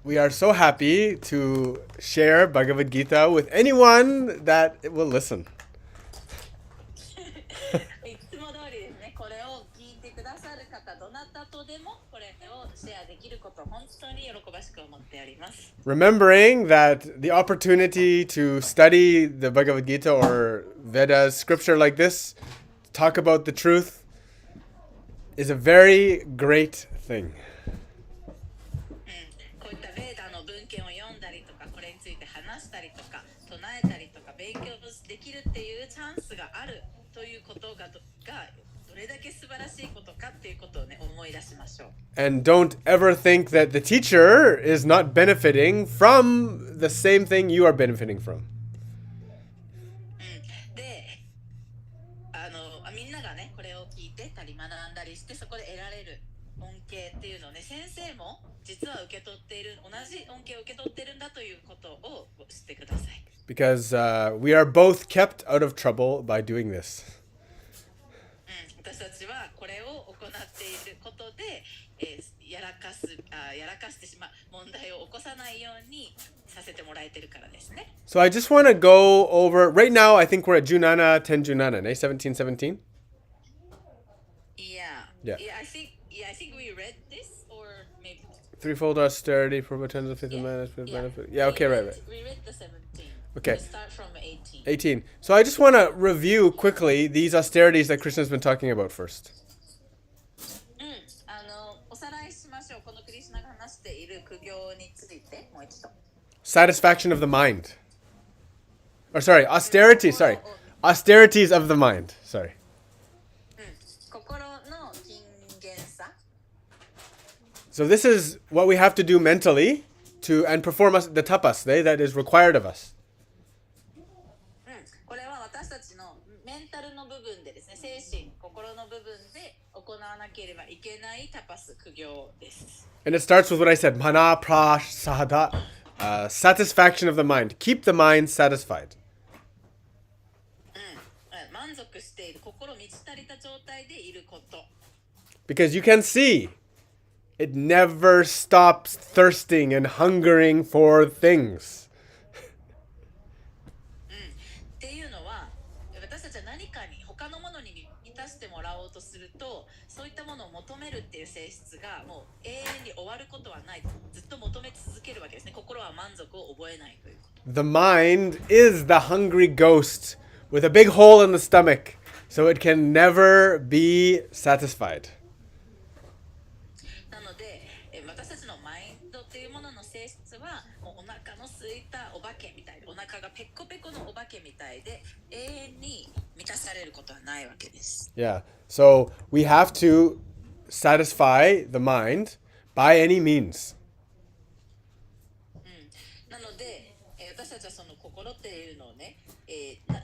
we are so happy to share Bhagavad Gita with anyone that will listen. いつも通りですね、これを聞いてくださる方、どなたとでもこれをシェアできること、本当に喜ばしく思っております。Remembering that the opportunity to study the Bhagavad Gita or Vedas, scripture like this, talk about the truth, is a very great thing. こういったベーダの文献を読んだりとか、これについて話したりとか、唱えたりとか、勉強できるっていうチャンスがあるということがどれだけ素晴らしいことかっていうことをね、思い出しましょう。And don't ever think that the teacher is not benefiting from the same thing you are benefiting from. で、みんながね、これを聞いてたり学んだりして、そこで得られる恩恵っていうのをね、先生も実は受け取っている、同じ恩恵を受け取ってるんだということを知ってください。Because we are both kept out of trouble by doing this. 私たちはこれを行っていることで、やらかしてしまう問題を起こさないようにさせてもらえてるからですね。So I just want to go over, right now I think we're at Junana, 10 Junana, 17, 17? Yeah. I think we read this or maybe Threefold austerity, probatens of faith and benefit. Yeah, okay, right. We read the 17. Okay. We start from 18. 18. So I just want to review quickly these austerities that Krishna has been talking about first. おさらいしましょう。このクリシュナが話している苦行についてもう一度。Satisfaction of the mind. Or sorry, austerity, sorry. Austerities of the mind. Sorry. 心の金言さ。So this is what we have to do mentally to and perform the tapas that is required of us. これは私たちのメンタルの部分でですね、精神、心の部分で行わなければいけないタパス苦行です。And it starts with what I said, mana prasada, satisfaction of the mind. Keep the mind satisfied. 満足している、心満ち足りた状態でいること。Because you can see, it never stops thirsting and hungering for things. っていうのは、私たちは何かに他のものに満たしてもらおうとすると、そういったものを求めるっていう性質がもう永遠に終わることはない。ずっと求め続けるわけですね。心は満足を覚えないということ。The mind is the hungry ghost with a big hole in the stomach, so it can never be satisfied. なので、私たちのマインドっていうものの性質は、もうお腹の空いたお化けみたいで、お腹がペコペコのお化けみたいで、永遠に満たされることはないわけです。Yeah. So we have to satisfy the mind by any means. なので、私たちはその心っていうのをね、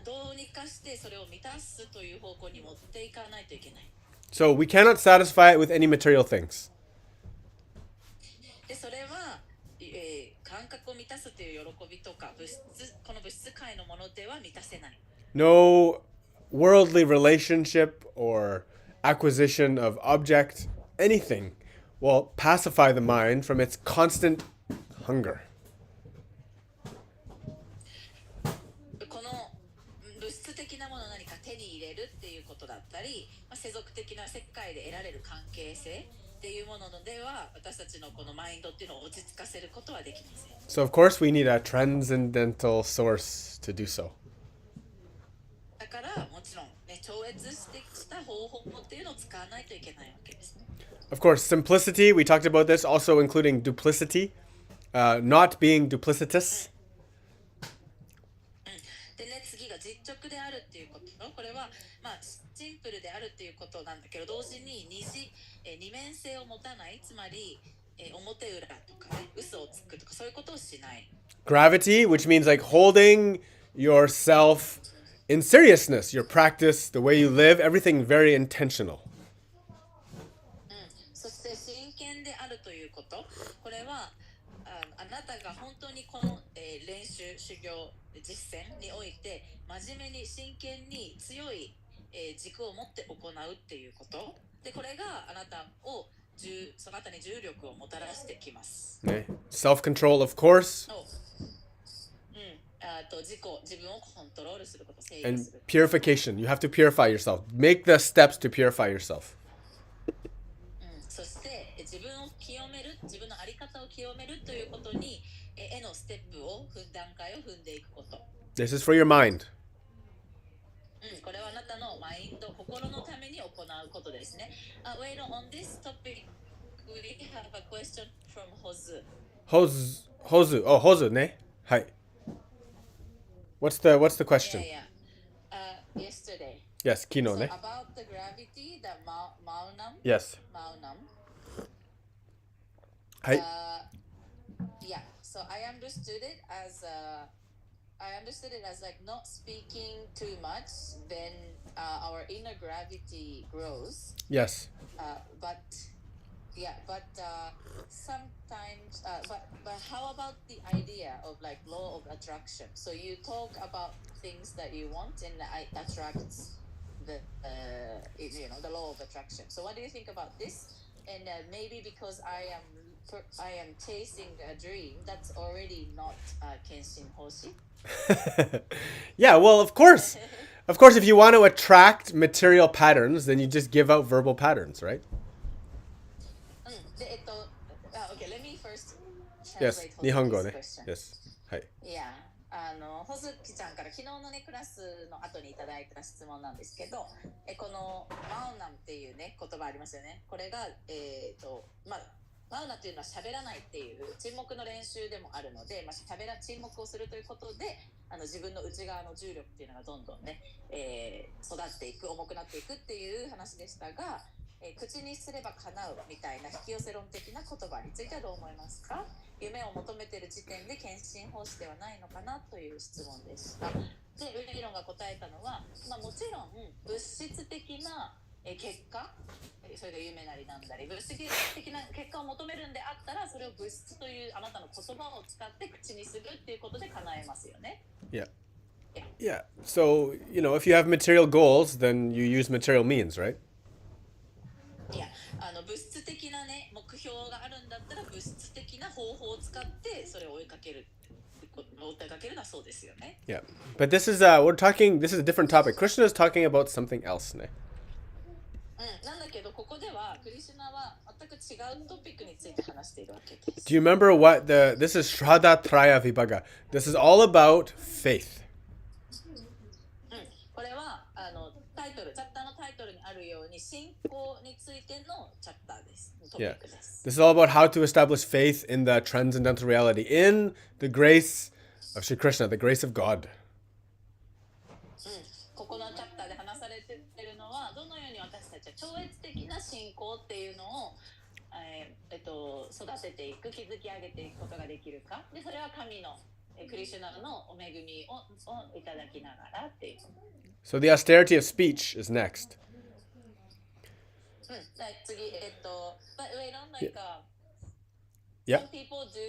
どうにかしてそれを満たすという方向に持っていかないといけない。So we cannot satisfy it with any material things. で、それは、感覚を満たすという喜びとかこの物質界のものでは満たせない。No worldly relationship or acquisition of object, anything will pacify the mind from its constant hunger. この物質的なものを何か手に入れるっていうことだったり、世俗的な世界で得られる関係性っていうものでは、私たちのこのマインドっていうのを落ち着かせることはできません。So of course we need a transcendental source to do so. だからもちろん、ね、超越してきた方法っていうのを使わないといけないわけですね。Of course, simplicity, we talked about this, also including duplicity, not being duplicitous. でね、次が実直であるっていうこと。これは、シンプルであるっていうことなんだけど、同時に二面性を持たない、つまり、表裏とかね、嘘をつくとかそういうことをしない。Gravity, which means like holding yourself in seriousness, your practice, the way you live, everything very intentional. そして真剣であるということ。これはあなたが本当にこの、練習、修行、実践において真面目に真剣に強い、軸を持って行うっていうことで、これがあなたをその後に重力をもたらしてきます。ね。Self-control, of course. 自分をコントロールすること、制御 And する。purification. You have to purify yourself. Make the steps to purify yourself. そして自分を清める、自分の在り方を清めるということに、のステップを段階を踏んでいくこと。This is for your mind. これはあなたのマインド、心のために行うことですね。Wait, on this topic, we have a question from Hozu. Hozu. Oh, Hozu, ne? Hi. What's the question? Yeah. Yesterday. Yes, kino, So ne? about the gravity, the Maunam. Yes. Maunam. Hi. Yeah. So I understood it as like not speaking too much, then our inner gravity grows. Yes. But sometimes, but how about the idea of like law of attraction? So you talk about things that you want and it attracts the the law of attraction. So what do you think about this? And maybe because I am chasing a dream that's already not Kenshin Hoshi. Yeah, well, of course. Of course, if you want to attract material patterns, then you just give out verbal patterns, right? Okay, let me first Yes. translate Nihongo, Hozuki's ne? question. Yes. Hi. Yeah. ほずきちゃんから昨日のねクラスの後にいただいた質問なんですけど、このマウナムっていうね言葉ありますよね。これがマウナっていうのは喋らないっていう沈黙の練習でもあるので、沈黙をするということで自分の内側の重力っていうのがどんどんね、育っていく、重くなっていくっていう話でしたが、口にすれば叶うみたいな引き寄せ論的な言葉についてはどう思いますか？夢を求めている時点で献身奉仕ではないのかなという質問でした。で、ウィリロンが答えたのは、もちろん物質的な結果、それが夢なりなんだり、物質的な結果を求めるんであったら、それを物質というあなたの言葉を使って口にするっていうことで叶えますよね。Yeah. Yeah. So, if you have material goals, then you use material means, right? いや、物質的なね目標があるんだったら物質的な方法を使ってそれを追いかけるのはそうですよね。Yeah. But this is this is a different topic. Krishna is talking about something else, ne? なんだけどここではクリシュナは全く違うトピックについて話しているわけです。Do you remember what this is Shraddha Traya Vibhaga. This is all about faith. これはチャプターのタイトルにあるように信仰についてのチャプターです。トピックです。This is all about how to establish faith in the transcendental reality, in the grace of Shri Krishna, the grace of God. ここのチャプターで話されているのはどのように私たちは超越的な信仰っていうのを、育てていく、築き上げていくことができるか。で、それは神のクリシュナのお恵みをいただきながらっていう。So the austerity of speech is next. 次、but wait on like Yeah. some people do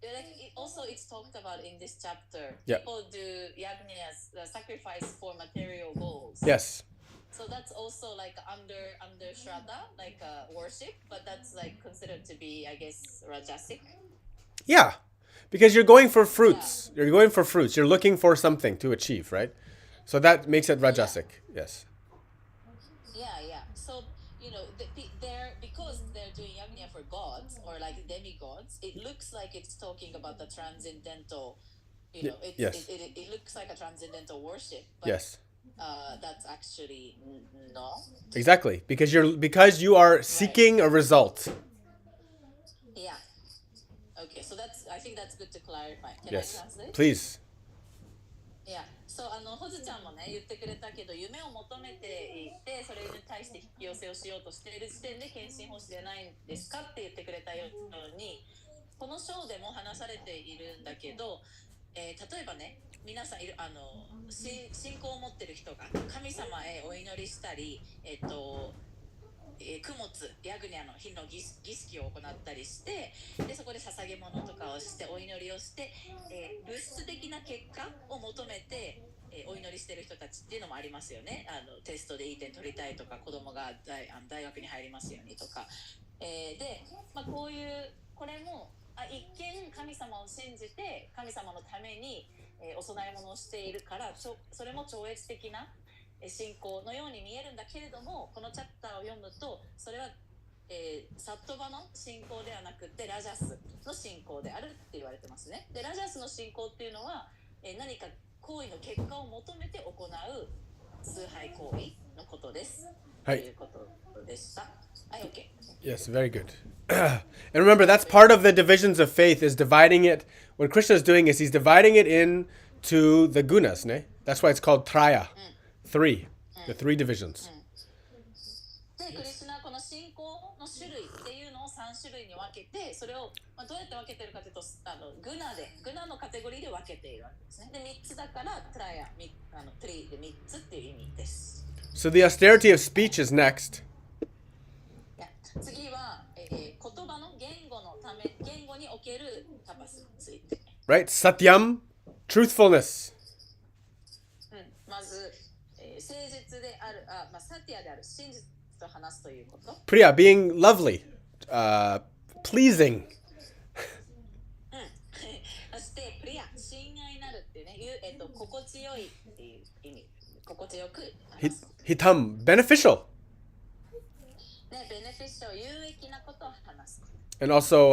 like also it's talked about in this chapter. Yeah. People do yagnas, sacrifice for material goals. Yes. So that's also like under Shraddha, like worship, but that's like considered to be, I guess, Rajasic. Yeah. Because you're going for fruits. Yeah. You're going for fruits. You're looking for something to achieve, right? So that makes it Rajasic. Yeah. Yes. Yeah. So, because they're doing yagna for gods or like demigods, it looks like it's talking about the transcendental, yes. It looks like a transcendental worship. But Yes. That's actually no. Exactly. Because you are seeking a result. Yeah. Okay. So I think that's good to clarify. Can Yes. I translate? Please. Yeah. So ホズちゃんもね言ってくれたけど、夢を求めていてそれに対して引き寄せをしようとしている時点で献身奉仕じゃないんですかって言ってくれたように、この章でも話されているんだけど、例えばね、皆さん信仰を持っている人が神様へお祈りしたり、供物ヤグニャの火の儀式を行ったりして、でそこで捧げ物とかをしてお祈りをして、物質的な結果を求めて、お祈りしている人たちっていうのもありますよね。テストでいい点取りたいとか、子供が大学に入りますようにとか。で、こういうこれも一見神様を信じて神様のために、お供え物をしているからそれも超越的な信仰のように見えるんだけれども、このチャプターを読むとそれは、サットバの信仰ではなくてラジャスの信仰であるって言われてますね。でラジャスの信仰っていうのは、何か行為の結果を求めて行う崇拝行為のことです。ということでした。はい、OK. Yes, very good. And remember, that's part of the divisions of faith, is dividing it. What Krishna is doing is he's dividing it into the gunas, ne? That's why it's called traya. Three. The three divisions. でクリスナはこの信仰の種類っていうのを3種類に分けて、それを、どうやって分けてるかというとグナのカテゴリーで分けているわけですね。で3つだからトラヤトリで3つっていう意味です。So the austerity of speech is next. 次は、言葉の言語におけるタパスについて。Right? Satyam, truthfulness. まず、誠実である、サティアである、真実と話すということ。Priya, being lovely, pleasing. そしてプリア、親愛なるっていうね、心地よいっていう意味、心地よく話す。Hitam, beneficial. ね、ベネフィッシャル、有益なことを話す。And also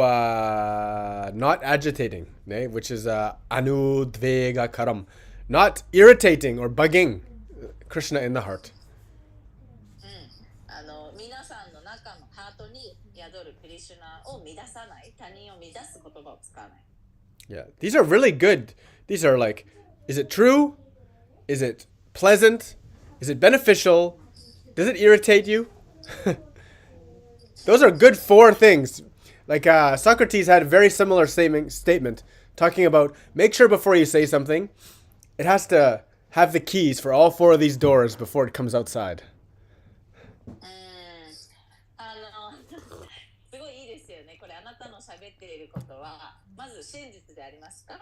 not agitating, ne? Which is anudvega karam. Not irritating or bugging Krishna in the heart. 皆さんの中のハートに宿るクリシュナを乱さない、他人を乱す言葉を使わない。Yeah, these are really good. These are like, is it true? Is it pleasant? Is it beneficial? Does it irritate you? Those are good 4 things. Like Socrates had a very similar statement talking about make sure before you say something, it has to have the keys for all 4 of these doors before it comes outside. すごいいいですよね。これあなたの喋っていることはまず真実でありますか？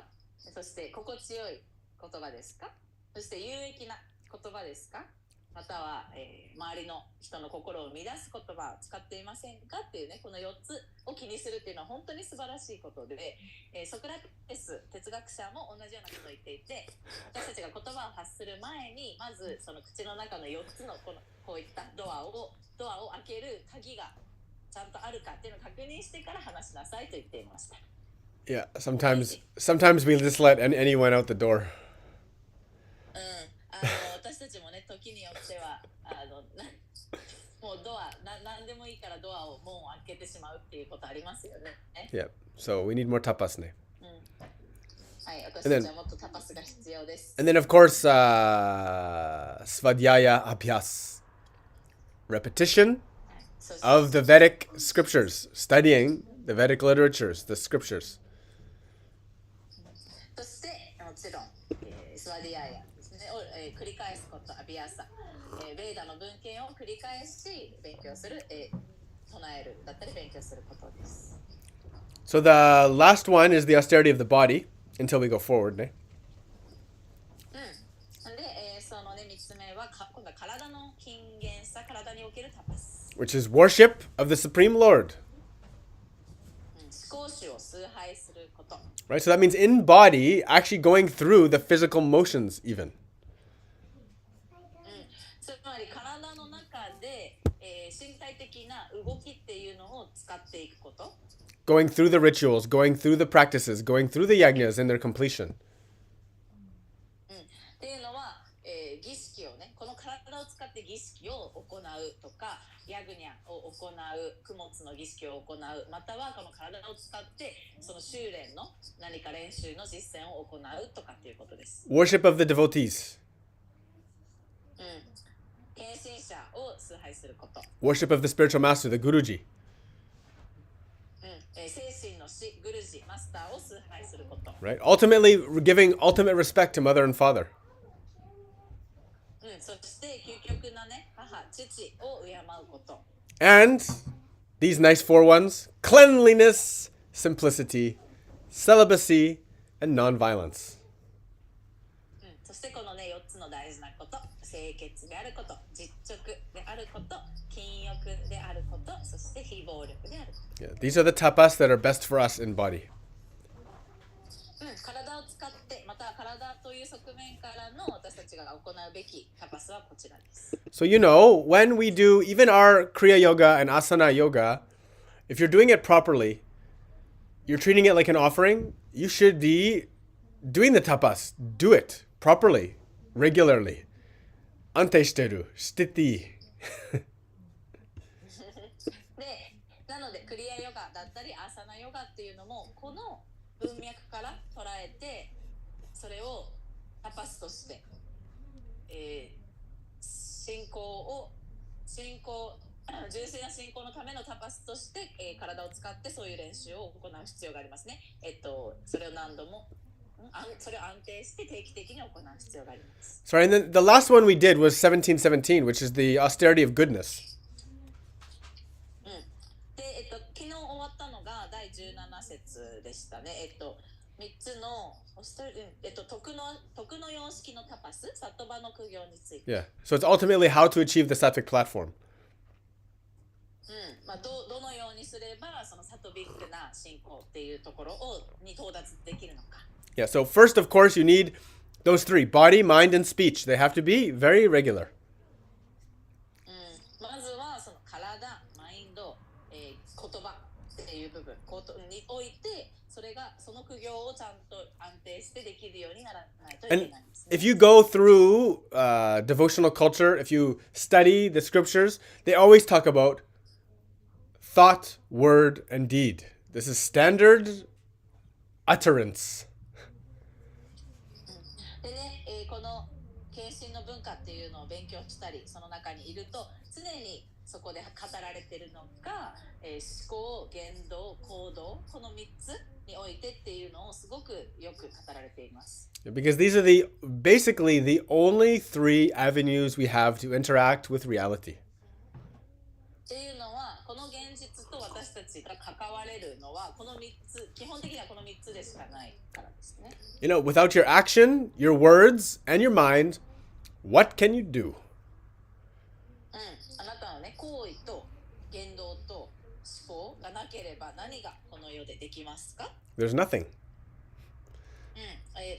そして心地よい言葉ですか？そして有益な言葉ですか？または、周りの人の心を乱す言葉を使っていませんかっていうね、この4つを気にするっていうのは本当に素晴らしいことで、ソクラテス哲学者も同じようなことを言っていて、私たちが言葉を発する前にまずその口の中の4つのこういったドアを開ける鍵がちゃんとあるかっていうのを確認してから話しなさいと言っていました。Yeah, sometimes we just let anyone out the door. 私たちもね、時によってはもうドア何でもいいからドアを門を開けてしまうっていうことありますよね。Yeah, so we need more tapas, ne? はい、私たちはもっとタパスが必要です。And then of course, svadhyaya abhyas, repetition of the Vedic scriptures, studying the Vedic literatures, the scriptures. そしてもちろん、スワディアヤですね、を、繰り返すこと、アビアサ、ベーダの文献を繰り返し勉強する、唱えるだったり勉強することです。So the last one is the austerity of the body until we go forward, ne? で、そのね、3つ目は今度は体の勤勉さ、体におけるタパス。Which is worship of the Supreme Lord. 思考主を崇拝すること。Right, so that means in body, actually going through the physical motions even. つまり体の中で、身体的な動きっていうのを使っていくこと。Going through the rituals, going through the practices, going through the yajnas and their completion. っていうのは、儀式をね、この体を使って儀式を行うとか、ヤグニャを行う、供物の儀式を行う、またはこの体を使ってその修練の何か練習の実践を行うとかっていうことです。Worship of the devotees. 献身者を崇拝すること。Worship of the spiritual master, the Guruji. 精神の師、グルジ、マスターを崇拝すること。Right? Ultimately, giving ultimate respect to mother and father. そして究極なね、母、父を敬うこと。And these nice 4 ones: cleanliness, simplicity, celibacy, and non-violence. そしてこのね、4つの大事なこと、清潔であること、実直であること、禁欲であること、そして非暴力であること。Yeah, these are the tapas that are best for us in body. 体を使って、また体という側面からの私たちが行うべきタパスはこちらです。So when we do even our Kriya Yoga and Asana Yoga, if you're doing it properly, you're treating it like an offering, you should be doing the tapas. Do it properly, regularly. Ante shiteru, shiteti. で、なのでクリアヨガだったりアーサナヨガっていうのもこの文脈から捉えて、それをタパスとして、純粋な信仰のためのタパスとして、体を使ってそういう練習を行う必要がありますね。それを何度もそれを安定して定期的に行う必要があります。Sorry, and then the last one we did was 1717, which is the austerity of goodness. で、昨日終わったのが第17節でしたね。3つの徳の様式のタパス、サトバの苦行について。Yeah. So it's ultimately how to achieve the sattvic platform. どのようにすればそのサトビックな信仰っていうところに到達できるのか。Yeah, so first, of course, you need those three: body, mind, and speech. They have to be very regular. まずはその体、マインド、言葉っていう部分において、その苦行をちゃんと安定してできるようにならないといけないんですね。If you go through devotional culture, if you study the scriptures, they always talk about thought, word, and deed. This is standard utterance. でね、この献身の文化っていうのを勉強したり、その中にいると常にそこで語られているのが、思考、言動、行動、この3つにおいてっていうのをすごくよく語られています。Because these are basically the only three avenues we have to interact with reality. っていうのは、この現実と私たちが関われるのはこの3つ、基本的にはこの3つでしかないからですね。Without your action, your words, and your mind, what can you do? あなたのね、行為と言動と思考がなければ何がこの世でできますか？ There's nothing.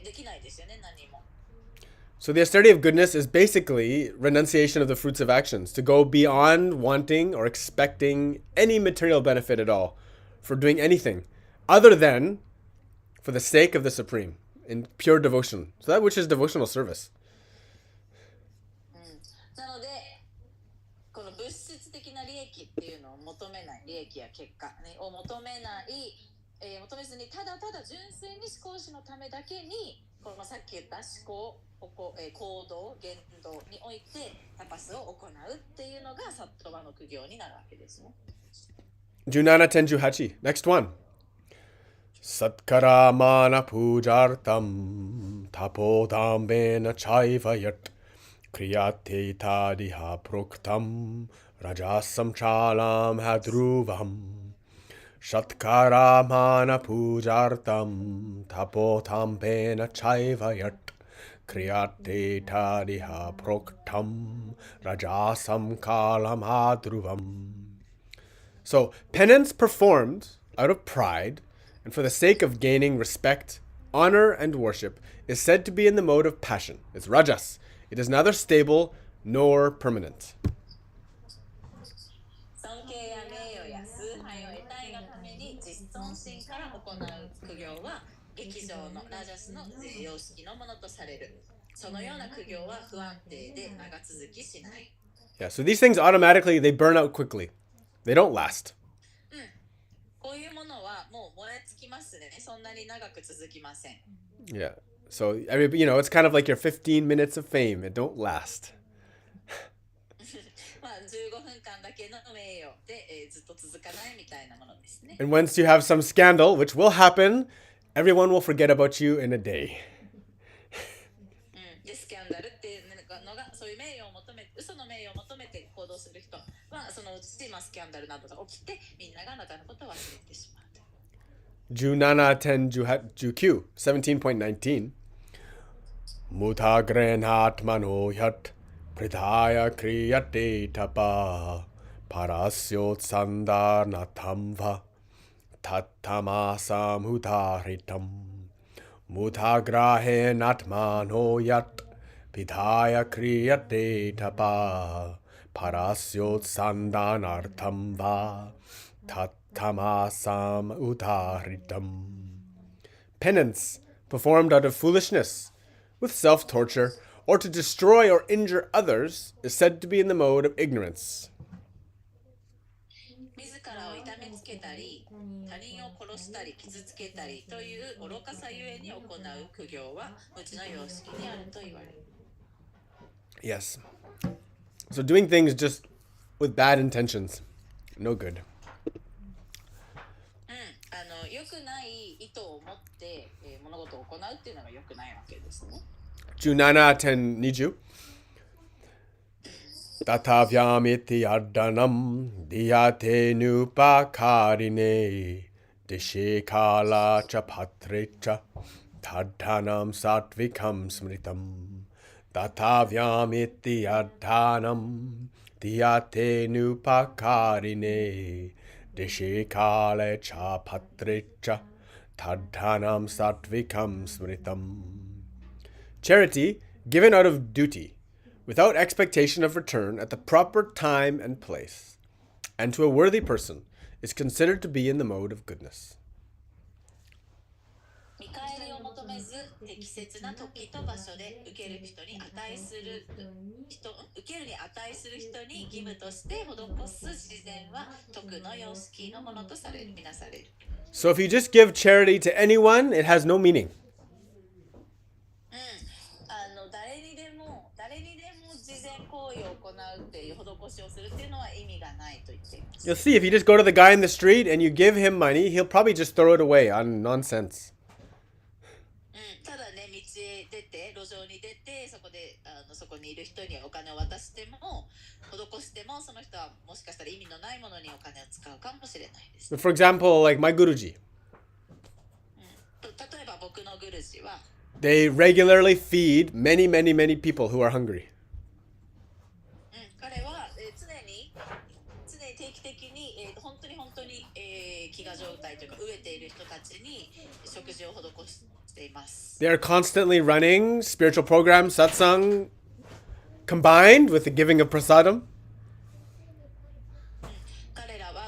できないですよね、何も。So the austerity of goodness is basically renunciation of the fruits of actions, to go beyond wanting or expecting any material benefit at all for doing anything other than for the sake of the Supreme in pure devotion. So that which is devotional service. なので、この物質的な利益っていうのを求めない、利益や結果、ね、を求めない、求めずにただただ純粋に思考主のためだけに、このさっき言った思考、行動、言動においてタパスを行うっていうのがサットバの苦行になるわけですね。17 10 Next one. Satkaramana pujartam tapodambena chaiva yat kriyate tadiha proktam rajasam chalam hadruvam. Shatkaramana pujartam tapotampena chaiva yat kriyate tadiha proktam rajasam kalam hadruvam. So, penance performed out of pride and for the sake of gaining respect, honor, and worship is said to be in the mode of passion. It's rajas. It is neither stable nor permanent. 尊敬や名誉や崇拝を得たいがために実存心から行う苦行は劇場のラジャスの様式のものとされる。そのような苦行は不安定で長続きしない。Yeah, so these things automatically, they burn out quickly. They don't last. こういうものはもう燃え尽きますね。そんなに長く続きません。Yeah. So, it's kind of like your 15 minutes of fame. It don't last. まあ15分間だけの名誉で、ずっと続かないみたいなものですね。And once you have some scandal, which will happen, everyone will forget about you in a day. で、スキャンダルっていうのが、そういう名誉を求めて、嘘の名誉を求めて行動する人は、そのうち、スキャンダルなどが起きて、みんながあなたのことを忘れてしまう。17 10 17.19 Muta grenhat mano yat Pridhaya kriyate tapa parasyot sandanatam va tattamasam hudaritam mudhagrahe natmano yat pidhaya kriyate tapa parasyot sandanartham va tattamasam udharitam. Penance performed out of foolishness, with self-torture, or to destroy or injure others is said to be in the mode of ignorance. 自らを痛めつけたり、他人を殺したり傷つけたりという愚かさゆえに行う苦行は無知の様式にあると言われる。Yes. So doing things just with bad intentions, no good. 良くない意図を持って、物事を行うっていうのが良くないわけですね。17:10 Tatavyamiti addanam diyate nupakarine dishekala cha patrecha tadhanam satvikam smritam. Tatavyamiti addanam diyate nupakarine dishekala cha patrecha tadhanam satvikam smritam. Charity given out of duty, without expectation of return at the proper time and place, and to a worthy person, is considered to be in the mode of goodness. 見返りを求めず適切な時と場所で受ける人に値する人に義務として施す自然は徳の様式のものとみなされる。So if you just give charity to anyone, it has no meaning. 誰にでも慈善行為を行うっていう施しをするっていうのは意味がないと言っています。You'll see, if you just go to the guy in the street and you give him money, he'll probably just throw it away on nonsense. ただね、路上に出て、そこにいる人にお金を渡しても、施しても、その人はもしかしたら意味のないものにお金を使うかもしれないです。For example, like my Guruji. 例えば僕のグルジは、They regularly feed many, many, many people who are hungry. 彼は常に定期的に本当に飢餓状態というか飢えている人たちに食事を施しています。They are constantly running spiritual programs, satsang, combined with the giving of prasadam.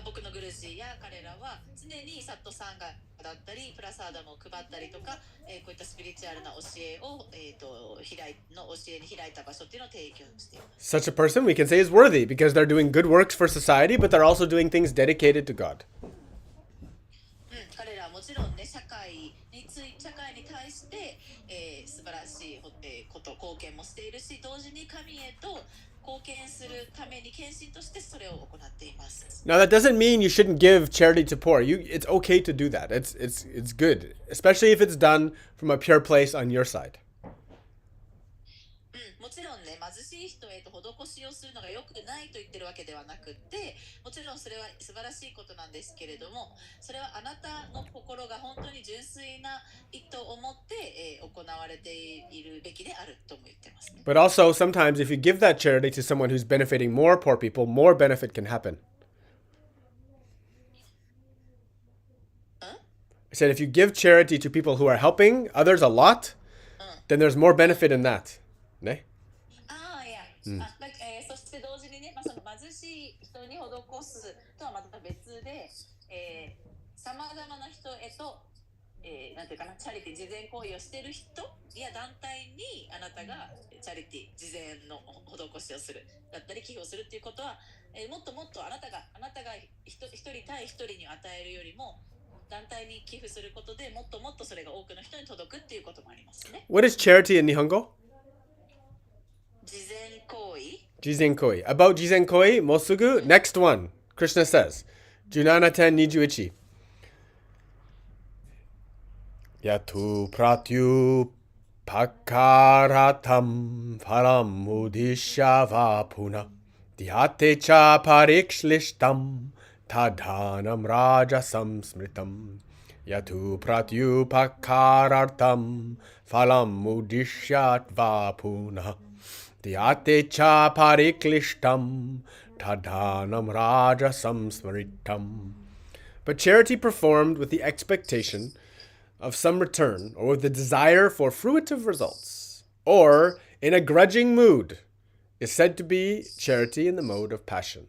僕のグルジや彼らは常にサットサンガだったりプラサーダムを配ったりとか、こういったスピリチュアルな教えを、教えに開いた場所っていうのを提供しています。Such a person we can say is worthy because they're doing good works for society, but they're also doing things dedicated to God. 彼らはもちろんね、社会に対して、素晴らしい貢献もしているし、同時に神へと貢献するために献身としてそれを行っています。Now that doesn't mean you shouldn't give charity to poor. It's okay to do that. It's good, especially if it's done from a pure place on your side. もちろんね、貧しい人へと施しをするのが良くないと言ってるわけではなくって、もちろんそれは素晴らしいことなんですけれども、それはあなたの心が本当に純粋な意図を持って、行われているべきであるとも言ってますね。But also, sometimes if you give that charity to someone who's benefiting more poor people, more benefit can happen. I said if you give charity to people who are helping others a lot, then there's more benefit in that. ね。そして同時にね、その貧しい人に施すとはまた別で、さまざまな人へと、なんていうかな、チャリティー慈善行為をしている人や団体にあなたがチャリティー慈善の施しをするだったり寄付をするっていうことは、もっともっとあなたが一人対一人に与えるよりも団体に寄付することでもっともっとそれが多くの人に届くっていうこともありますね。What is charity in Nihongo? 慈善行為。Jizen koi. About Jizen koi, mosugu, next one. Krishna says, Junana-ten nijuichi. Yatu pratyu pakaratam phalam udishya vapuna dhyate cha parikslishtam tadhanam rajasam smritam. Yatu pratyu pakarartam phalam udishya vapuna Tyate cha pariklishtam tadhanam rajasam smritam. But charity performed with the expectation of some return, or with the desire for fruitive results, or in a grudging mood, is said to be charity in the mode of passion.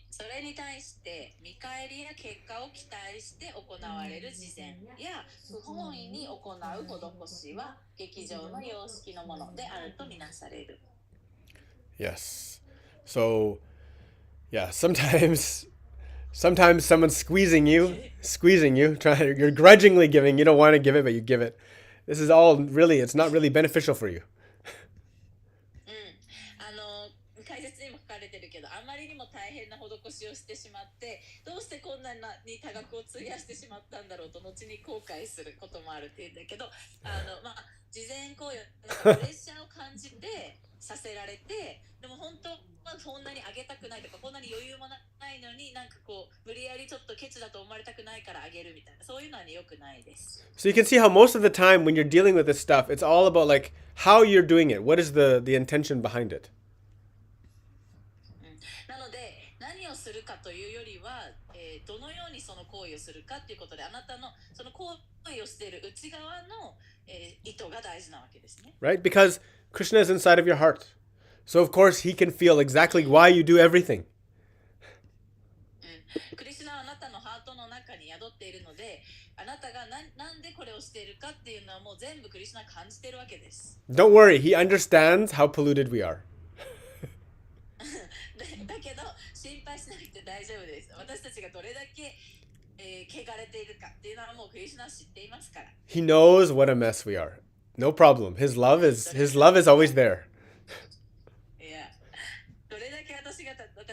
それに対して見返りや結果を期待して行われる慈善や不本意に行う施しは劇場の様式のものであるとみなされる。Yes. So, yeah, sometimes someone's squeezing you, you're grudgingly giving, you don't want to give it, but you give it. This is all really, it's not really beneficial for you. 解説にも書かれてるけど、あまりにも大変な施しをしてしまってどうしてこんなに多額を費やしてしまったんだろうと後に後悔することもあるっていうんだけど、慈善行為なんかプレッシャーを感じてさせられて、でも本当はそんなにあげたくないとか、こんなに余裕もないのになんかこう無理やりちょっとケチだと思われたくないからあげるみたいな、そういうのは良くないです。So you can see how most of the time when you're dealing with this stuff, it's all about like how you're doing it. What is the intention behind it? なので何をするかというよりは、どのようにその行為をするかということで、あなたのその行為をしている内側の、意図が大事なわけですね。Right? Because Krishna is inside of your heart. So of course he can feel exactly why you do everything. クリシュナはあなたのハートの中に宿っているので、あなたがなんでこれをしているかっていうのはもう全部クリシュナは感じているわけです。Don't worry, he understands how polluted we are. だけど心配しなくて大丈夫です。私たちがどれだけ、汚れているかっていうのはもうクリシュナは知っていますから。He knows what a mess we are. No problem. His love is always there. いや、どれだけ私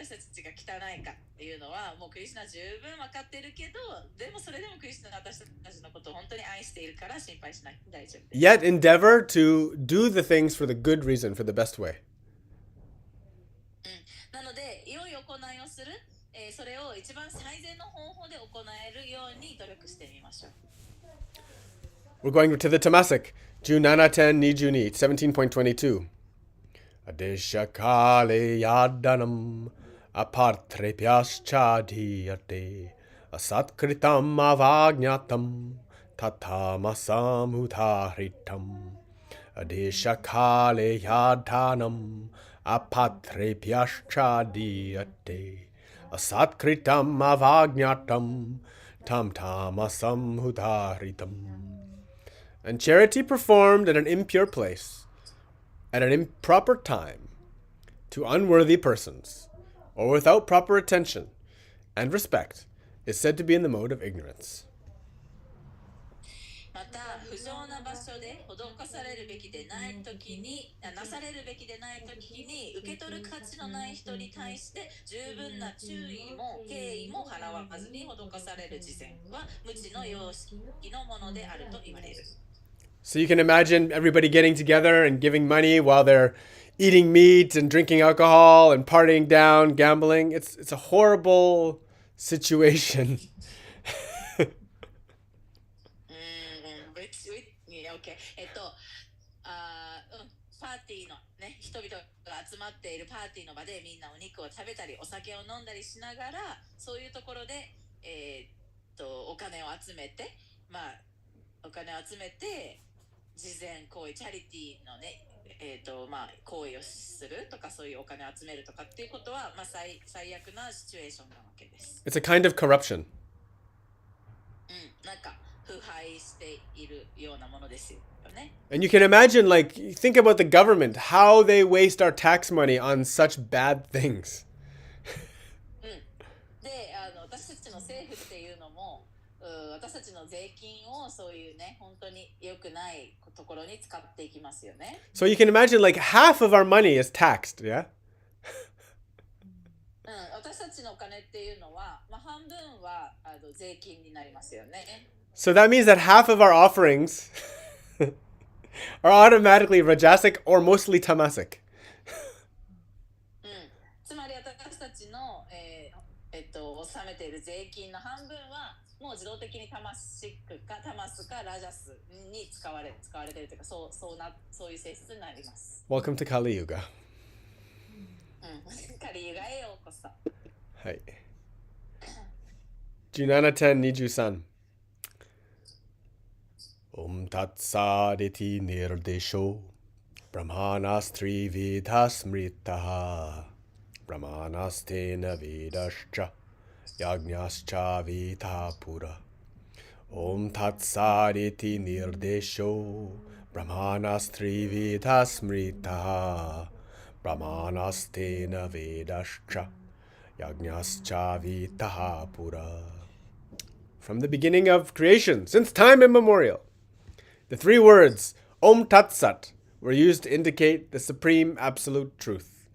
たちが汚いかっていうのはもうクリシュナ十分分かってるけど、でもそれでもクリシュナは私たちのことを本当に愛しているから心配しなくて大丈夫です。Yet endeavor to do the things for the good reason, for the best way. なので、良い行いをする、それを一番最善の方法で行えるように努力してみましょう。We're going to the Tamasic. 1710 Nijuni, 17.22. Adesha kale yadanam apartrepyaschadhiyate asatkritam avagnatam tathamasam udharitam. Adesha kale yadanam apatrebhyashchadiyate asatkritam avagnatam tam tamasam hudaritam. And charity performed at an impure place, at an improper time, to unworthy persons, or without proper attention and respect, is said to be in the mode of ignorance. また不浄な場所で施されるべきでないときに、なされるべきでないときに受け取る価値のない人に対して十分な注意も敬意も払わずに施される慈善は無知の様式のものであると言われる。So you can imagine everybody getting together and giving money while they're eating meat and drinking alcohol and partying down, gambling. It's a horrible situation. OK。パーティーのね、人々が集まっているパーティーの場でみんなお肉を食べたりお酒を飲んだりしながら、そういうところで、お金を集めて、お金を集めて慈善行為、チャリティーのね、行為をするとか、そういうお金を集めるとかっていうことは、最悪なシチュエーションなわけです。It's a kind of corruption. なんか腐敗しているようなものですよね。And you can imagine, like, think about the government, how they waste our tax money on such bad things. で、私たちの政府っていうのも、私たちの税金をそういうね、本当に良くないところに使っていきますよね。So you can imagine, like, half of our money is taxed, yeah? 私たちのお金っていうのは、半分は税金になりますよね。So that means that half of our offerings are automatically Rajasic or mostly Tamasic. つまり私たちの、納めている税金の半分はもう自動的にタマシックかタマスかラジャスに使われているというか、そういう性質になります。Welcome to Kali Yuga. カリユガへようこそ。はい。17:23 Om Tat Saditi Nirdesho Brahmanastri Vidhasmritaha Brahmanastena Vedascha Yajnascha Vitapura Om Tat Saditi Nirdesho Brahmanastri Vidhasmritaha Brahmanastena Vedascha Yajnascha Vitapura. From the beginning of creation, since time immemorial, the three words Om Tat Sat were used to indicate the supreme absolute truth.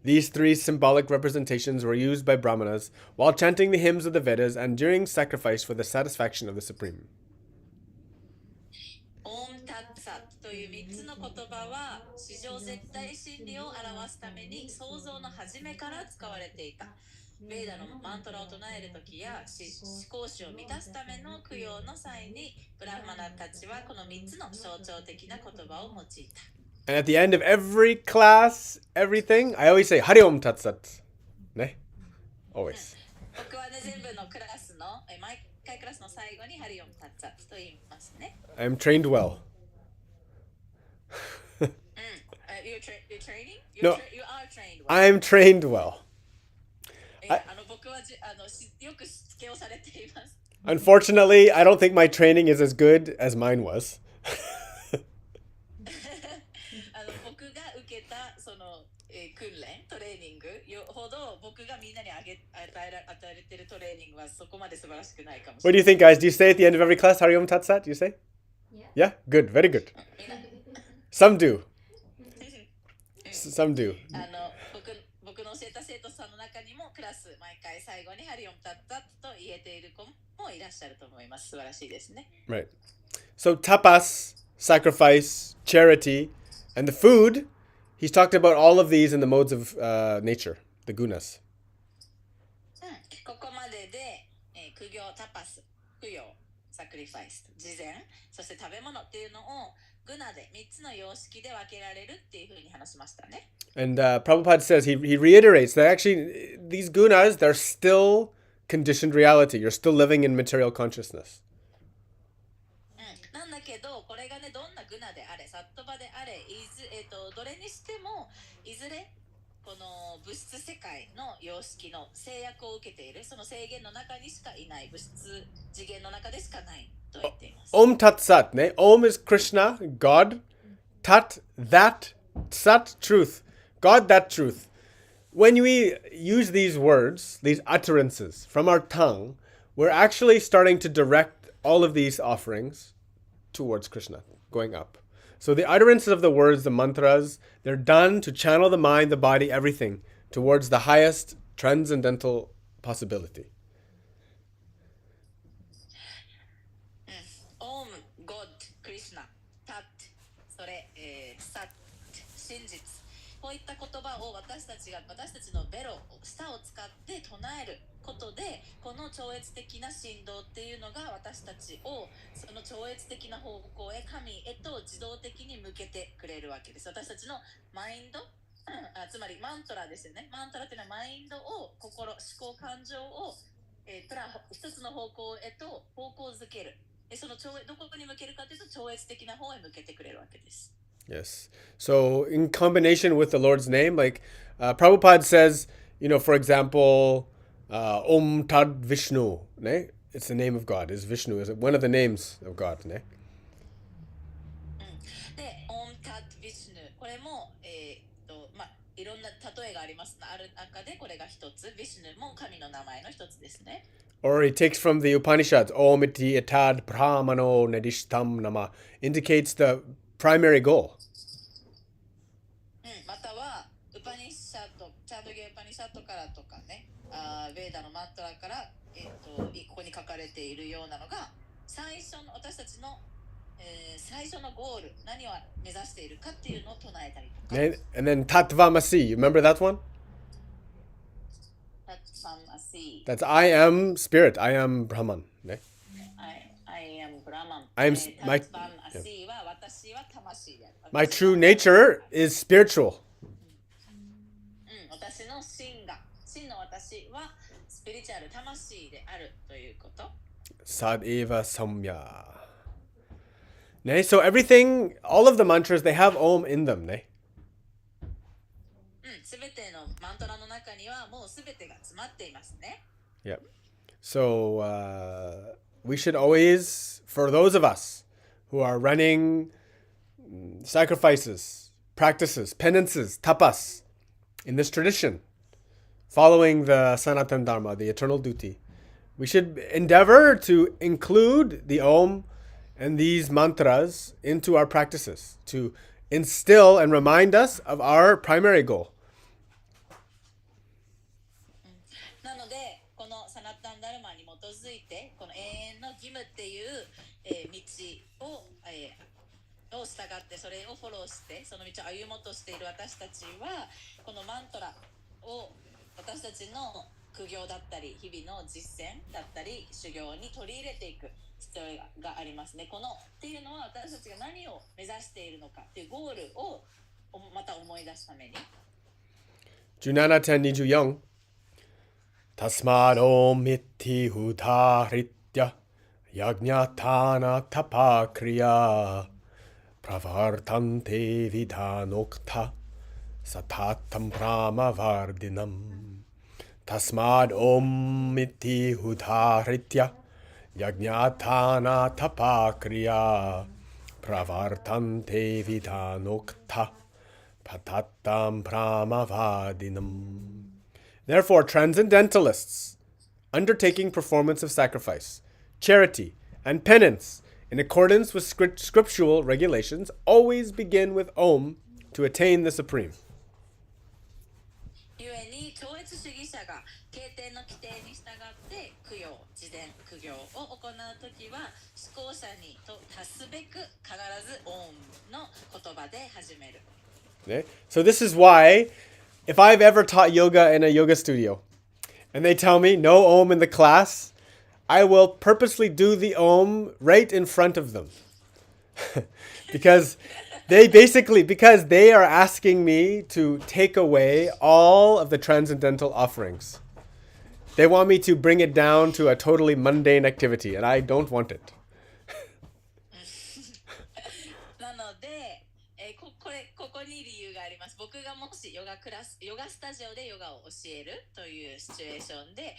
These three symbolic representations were used by Brahmanas while chanting the hymns of the Vedas and during sacrifice for the satisfaction of the Supreme. オンタッツァという3つの言葉は史上絶対真理を表すために創造の初めから使われていた。ベーダのマントラを唱えるときや思考主を満たすための供養の際にブラフマナたちはこの3つの象徴的な言葉を用いた。And at the end of every class, everything, I always say Hari Om Tat Sat. Ne? Always. 僕はね、全部のクラスの毎回クラスの最後にハリオムタッツァと言いますね。I'm trained well. You're training? No, you are trained well. I'm trained well. 僕はよくしつけをされています。Unfortunately, I don't think my training is as good as mine was. 僕が受けたその、訓練、トレーニングほど僕がみんなに与えられているトレーニングはそこまで素晴らしくないかもしれ What ない。do you think, guys? Do you say at the end of every class, Hari Om Tat Sat? Do you say? Yeah? Good. Very good. Some do. Some do. 僕の教えた生徒さんの中にもクラス毎回最後にハリオムタッツァと言えている子もいらっしゃると思います。素晴らしいですね。Right. So tapas, sacrifice, charity, and the food, he's talked about all of these in the modes of nature, the gunas. ここまでで、苦行、タパス、供養、サクリファイス、慈善、そして食べ物っていうのをグナで3つの様式で分けられるっていうふうに話しましたね。And Prabhupada says, he reiterates that actually these gunas, they're still conditioned reality. You're still living in material consciousness. なんだけど、これがね、どんなグナであれ、サットバであれ、どれにしても、いずれこの物質世界の様式の制約を受けている、その制限の中にしかいない、物質次元の中でしかないと言っています。Om Tat Sat. Ne? Om is Krishna, God. Tat, that. Sat, truth. God, that truth. When we use these words, these utterances from our tongue, we're actually starting to direct all of these offerings towards Krishna, going up. So the utterances of the words, the mantras, they're done to channel the mind, the body, everything towards the highest transcendental possibility. Om, God, Krishna, Tat, それ、Sat、真実。こういった言葉を私たちのベロ、舌を使って唱えることで、この超越的な振動っていうのが私たちをその超越的な方向へ、神へと自動的に向けてくれるわけです。私たちのマインド、つまりマントラですよね。マントラっていうのはマインドを、心、思考、感情を、一つの方向へと方向づける。そのどこに向けるかというと超越的な方へ向けてくれるわけです。Yes. So in combination with the Lord's name, like Prabhupada says, for example, Om Tad Vishnu, ne? It's the name of God. Is Vishnu is one of the names of God, ne? で、Om Tat Vishnu、これもいろんな例えがあります。ある中でこれが一つ、Vishnu も神の名前の一つですね。Or he takes from the Upanishads, Om Iti Etad Brahmano Nadishtam Nama, indicates the primary goal. またはウパニシャット、チャードゲウパニシャットからとかね、ベーダのマントラから、ここに書かれているようなのが私たちの、最初のゴール、何を目指しているかっていうのを唱えたりとか。And then Tatvamasi, you remember that one? Tatvamasi. That's I am spirit, I am Brahman. Ne? I am Brahman. I'm 立 my つ番足は私は魂である。 my true nature is spiritual. 私の真の私はスピリチュアル魂であるということ。 Sadeva Samya. So everything, all of the mantras, they have Om in them. すべてのマントラの中にはもうすべてが詰まっていますね。Yep. So we should always, for those of us who are running sacrifices, practices, penances, tapas in this tradition, following the Sanatan Dharma, the eternal duty, we should endeavor to include the Om and these mantras into our practices to instill and remind us of our primary goal. なのでこのサナッタンダルマに基づいてこの永遠の義務っていう、道を、を従ってそれをフォローしてその道を歩もうとしている私たちはこのマントラを私たちの苦行だったり日々の実践だったり修行に取り入れていく必要がありますね。このっていうのは私たちが何を目指しているのかっていうゴールをまた思い出すために。17:24 Tasmad Om Iti Hutaritya Yajñatana Tapakriya Pravartante Vidhanokta Satatam Pramavardinam Tasmad Om Iti Hutaritya Yajñatana Tapakriya Pravartante Vidhanokta Patatam Pramavadinam. Therefore, transcendentalists undertaking performance of sacrifice, charity, and penance in accordance with scriptural regulations always begin with Om to attain the supreme. 故に超越主義者が経典の規定に従って供養、自伝、苦行を行うときは思考者にと達すべく必ずオンの言葉で始める。Okay? So this is why, if I've ever taught yoga in a yoga studio, and they tell me no Om in the class, I will purposely do the Om right in front of them. because they are asking me to take away all of the transcendental offerings. They want me to bring it down to a totally mundane activity, and I don't want it. なので、ここに理由があります。僕がもしヨガスタジオでヨガを教えるというシチュエーションで、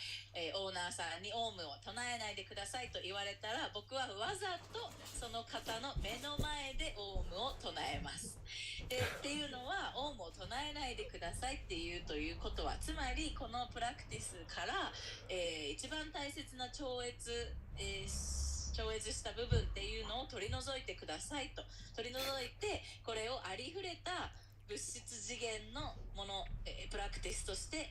オーナーさんにオウムを唱えないでくださいと言われたら僕はわざとその方の目の前でオウムを唱えます。っていうのはオウムを唱えないでくださいっていうということはつまりこのプラクティスから、一番大切な超越した部分っていうのを取り除いてくださいと取り除いてこれをありふれた物質次元のもの、プラクティスとして、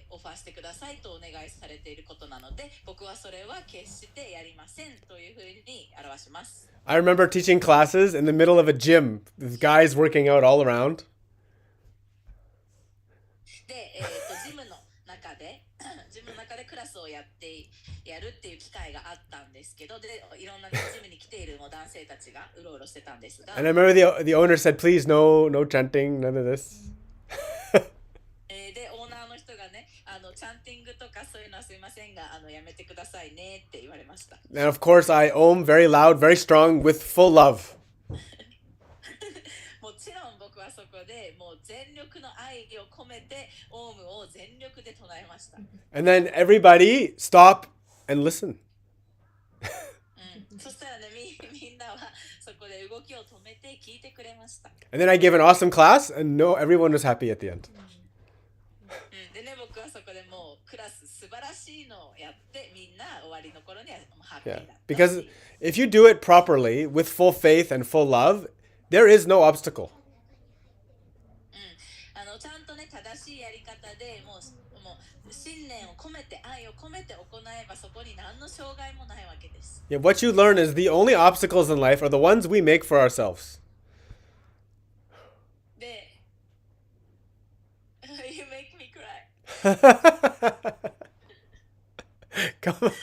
オファーしてくださいとお願いされていることなので僕はそれは決してやりませんというふうに表します。 I remember teaching classes in the middle of a gym with guys working out all around. で、ジムの中でクラスをやるっていう機会があったんですけどでいろんなジムに来ている男性たちがうろうろしてたんですが And I remember the owner said, please, no chanting, none of this. でオーナーの人がねチャンティングとかそういうのはすいませんがやめてくださいねって言われました。 And of course, I Om very loud, very strong, with full love. もちろん僕はそこでもう全力の愛を込めてオウムを全力で唱えました。 And then everybody stop and listen. そしたらねみんなはそこで動きを止めて聞いてくれました。 And then I gave an awesome class, and everyone was happy at the end. でね僕はそこでもうクラス素晴らしいのをやってみんな終わりの頃にはハッピーだった。 Because if you do it properly, with full faith and full love, there is no obstacle. ちゃんとね正しいやり方でもう信念を込めて愛を込めて行えばそこに何の障害もないわけです。 Yeah, what you learn is the only obstacles in life are the ones we make for ourselves. でYou make me cry. Come on. す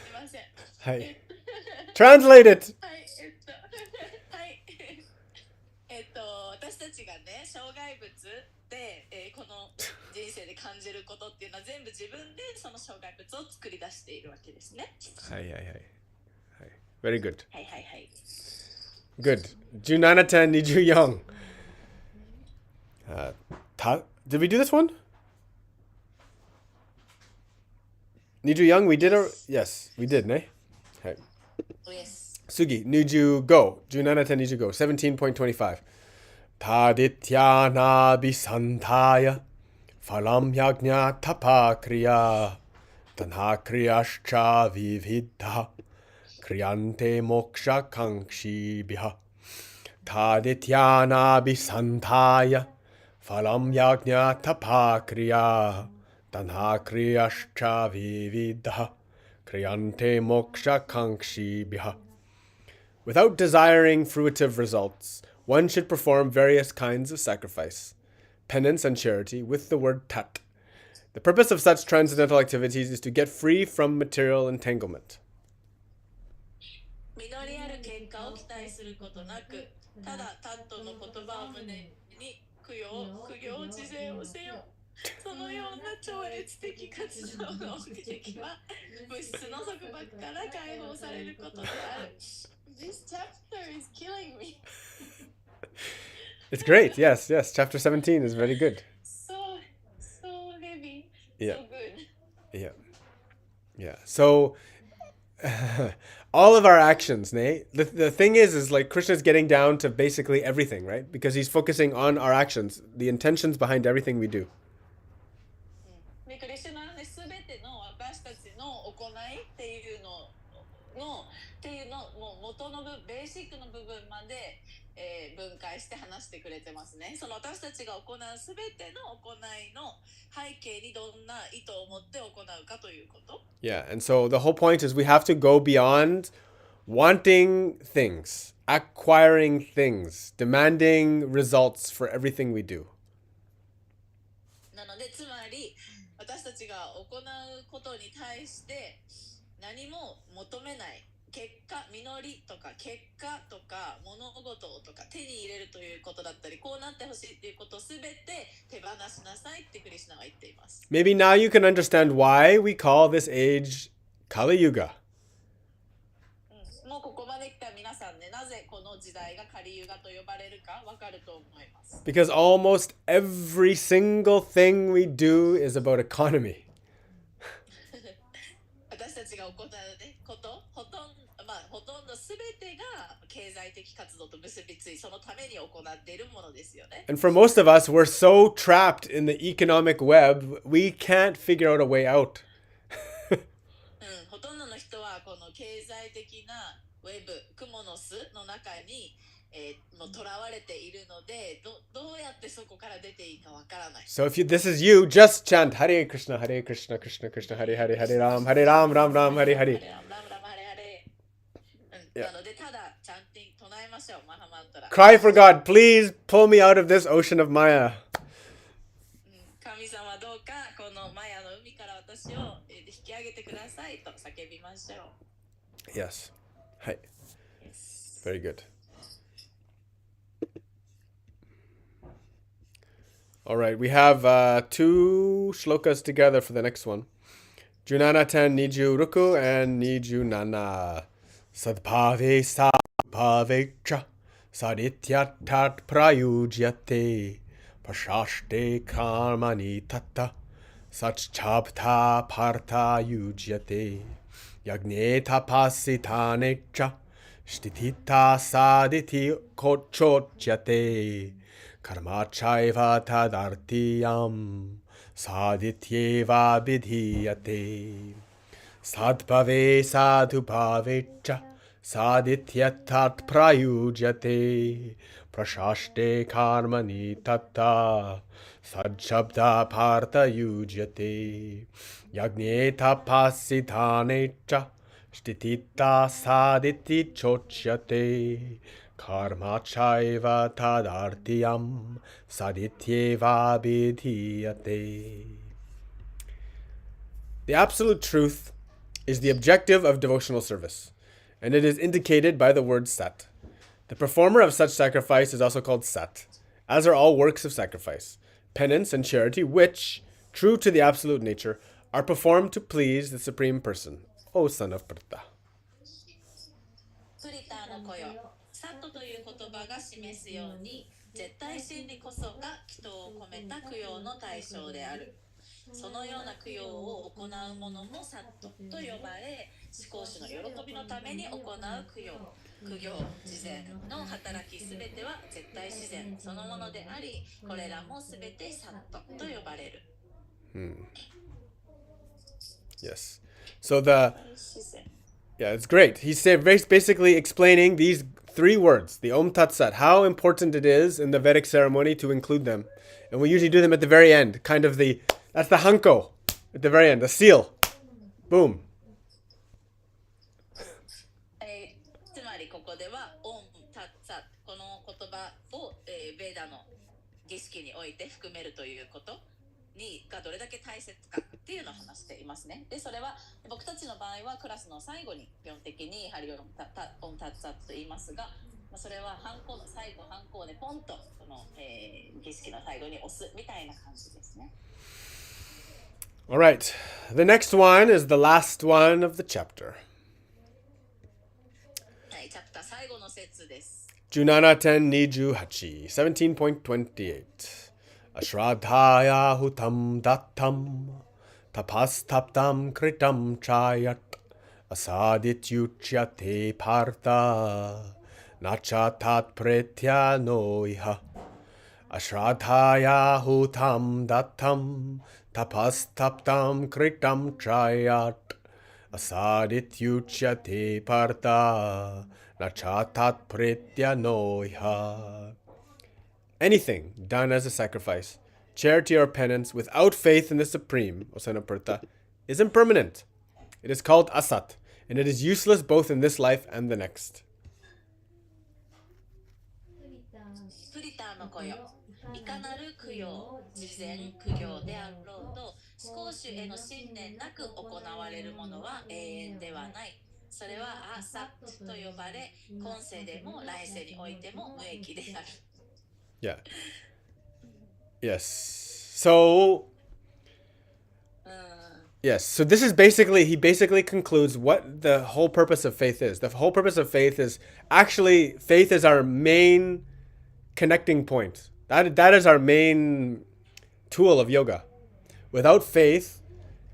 みまません。はい。Translate it! はい、はい。私たちがね、障害物で、この人生で感じることっていうのは全部自分でその障害物を作り出しているわけですね。はいはいはい。はい。Very good. はいはいはい。Good. 1710 24. Did we do this one? Niju Young, we did yes, we did, ne? Hey. Oh, yes. Sugi, Niju Go. 1710 Niju Go. 17.25. Tadityana bisantaya phalam yagnya tapakriya tanha kriyascha vividha kriyante moksha kankshi biha. Tadityana bisantaya phalam yagnya tapakriya tanha kriyascha vividha kriyante moksha kankshi biha. Without desiring fruitive results, one should perform various kinds of sacrifice, penance, and charity with the word tat. The purpose of such transcendental activities is to get free from material entanglement. 実りある結果を期待することなく、ただタットの言葉を胸に苦行自制をせよ。そのような超越的活動の目的は物質の束縛から解放されることである。This chapter is killing me. It's great. Yes. Chapter 17 is very good. So heavy. Yeah. So good. Yeah. So all of our actions, Nay. The thing is like Krishna's getting down to basically everything, right? Because he's focusing on our actions, the intentions behind everything we do. でクリシュナはね、すべての私たちの行いっていうのもう元のベーシックの部分まで、分解して話してくれてますね。その私たちが行うすべての行いの背景にどんな意図を持って行うかということ。Yeah, and so the whole point is we have to go beyond wanting things, acquiring things, demanding results for everything we do. なのでつまり私たちが行うことに対して何も求めない結果、実りとか結果とか物事とか手に入れるということだったり、こうなってほしいっていうことをすべて手放しなさいってクリシュナは言っています。Maybe now you can understand why we call this age Kali Yuga. もうここまで来た皆さんね、なぜこの時代がカリユガと呼ばれるかわかると思います。Because almost every single thing we do is about economy. 私たちが行うこと、ほとんどすべてが経済的活動と結びつい、そのために行っているものですよね。And for most of us, we're so trapped in the economic web, we can't figure out a way out. ほとんどの人はこの経済的なウェブ、クモの巣の中にもう囚われているので、どうやってそこから出ていいかわからない。So if this is you, just chant Hare Krishna, Hare Krishna, Krishna Krishna, Hare Hare, Hare Ram, Ram Ram, Hare Hare. なのでただチャンティング唱えましょう、マハマントラ。Cry for God, please pull me out of this ocean of Maya. 神様どうかこのマヤの海から私を引き上げてくださいと叫びましょう。Yes. Hi. Yes. Very good. All right, we have 2 shlokas together for the next one. Junana 10 Niju Ruku and Niju Nana. Sadbhave sadbhavecha sadityatat prayujyate prashashte karmani tatta sachchabta partha yujyate yagneta pasitanecha shtitita saditi kochotyate karma chaiva tadartiyam sadityeva vidhiyate Sadbhave sadhubhavecha sadityatat prayujyate prashashte karmani tatta sadchabda partha yujyate yagneta pasitanecha shtitita saditi chochyate karma chaiva tadartiyam sadityeva vidhiyate. The absolute truth is the objective of devotional service, and it is indicated by the word sat. The performer of such sacrifice is also called sat, as are all works of sacrifice, penance and charity, which, true to the absolute nature, are performed to please the Supreme Person, O son of Prta. プリターの子よ、サットという言葉が示すように、絶対真理こそが祈祷を込めた供養の対象である。そのような供養を行うものもサットと呼ばれ、思考主の喜びのために行う供養、慈善の働きすべては絶対自然そのものであり、これらもすべてサットと呼ばれる。Yes. So yeah, it's great. He's basically explaining these 3 words, the Om Tat Sat, how important it is in the Vedic ceremony to include them. And we usually do them at the very end, that's the hanko at the very end, the seal. Boom. つまりここではオン・タッツァこの言葉を、ベーダの儀式において含めるということがどれだけ大切かっていうのを話していますね。でそれは僕たちの場合はクラスの最後に基本的にハリオン・タッツァと言いますが、それはハンコの最後、ハンコをねポンとこの、儀式の最後に押すみたいな感じですね。All right. The next one is the last one of the chapter. はい、チャプター最後の節です。17:28, 17.28. Ashradhaya hutam dattam tapastaptam kritam chayat asadityuchyate partha nachatat pretya noiha. Ashradhaya hutam dattam tapastaptam kritam chayat asadityuchyate partha nachatat pretya noiha. Anything done as a sacrifice, charity or penance, without faith in the Supreme, O son of Prta, is impermanent. It is called asat, and it is useless both in this life and the next. プリターの子よ、いかなる供養、慈善、供養であろうと、思考主への信念なく行われるものは永遠ではない。それはアサッと呼ばれ、今世でも来世においても無益である。Yeah. Yes. So this is he basically concludes what the whole purpose of faith is. The whole purpose of faith is actually, faith is our main connecting point. That is our main tool of yoga. Without faith,